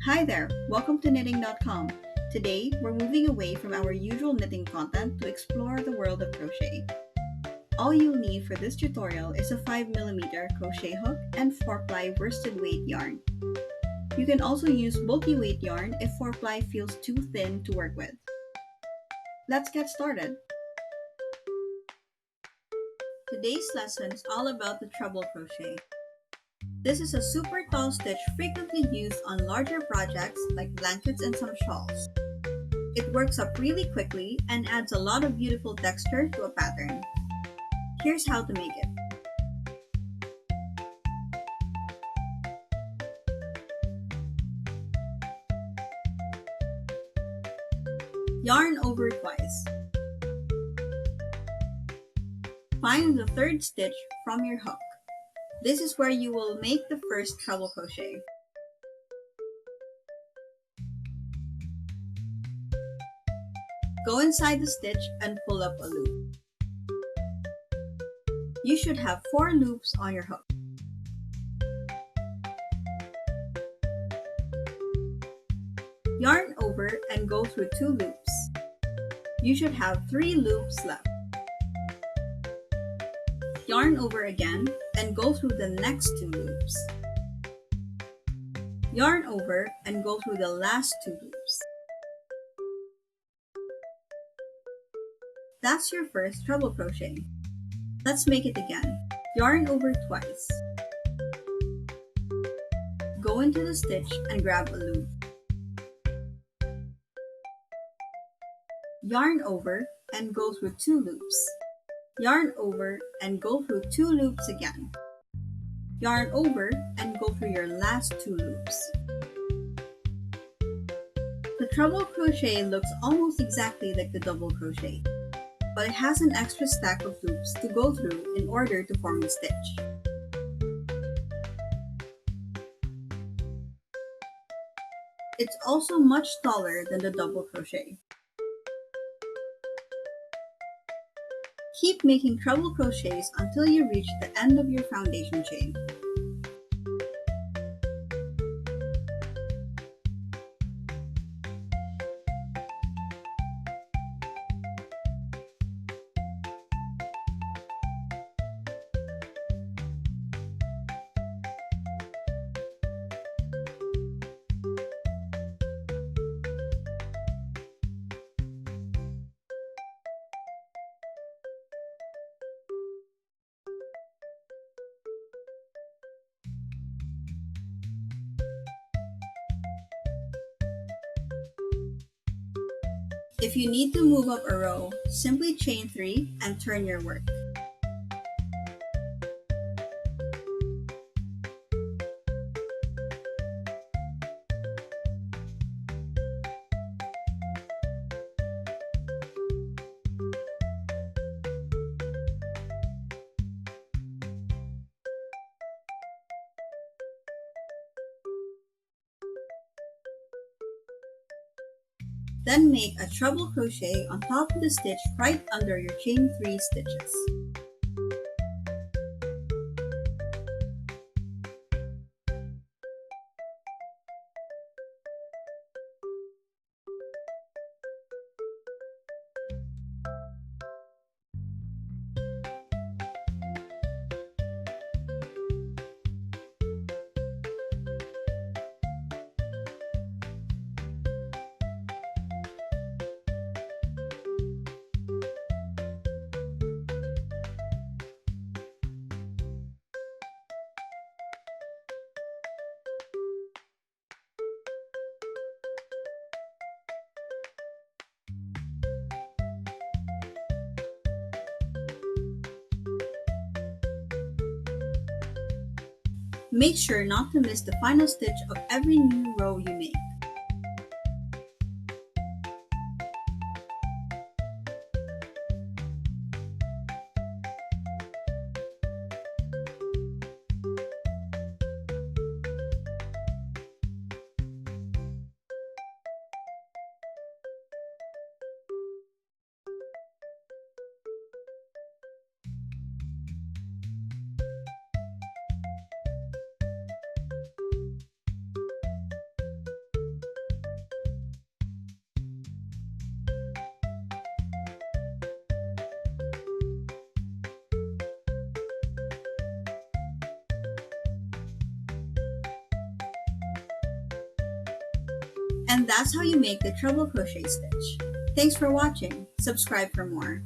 Hi there, welcome to knitting.com. Today, we're moving away from our usual knitting content to explore the world of crochet. All you'll need for this tutorial is a 5mm crochet hook and 4-ply worsted weight yarn. You can also use bulky weight yarn if 4-ply feels too thin to work with. Let's get started. Today's lesson is all about the treble crochet. This is a super tall stitch frequently used on larger projects like blankets and some shawls. It works up really quickly and adds a lot of beautiful texture to a pattern. Here's how to make it. Yarn over twice. Find the third stitch from your hook. This is where you will make the first treble crochet. Go inside the stitch and pull up a loop. You should have 4 loops on your hook. Yarn over and go through 2 loops. You should have 3 loops left. Yarn over again and go through the next 2 loops. Yarn over and go through the last 2 loops. That's your first treble crochet. Let's make it again. Yarn over twice. Go into the stitch and grab a loop. Yarn over and go through 2 loops. Yarn over and go through 2 loops again. Yarn over and go through your last 2 loops. The treble crochet looks almost exactly like the double crochet, but it has an extra stack of loops to go through in order to form the stitch. It's also much taller than the double crochet. Keep making treble crochets until you reach the end of your foundation chain. If you need to move up a row, simply chain 3 and turn your work. Then make a treble crochet on top of the stitch right under your chain 3 stitches. Make sure not to miss the final stitch of every new row you make. And that's how you make the treble crochet stitch. Thanks for watching. Subscribe for more.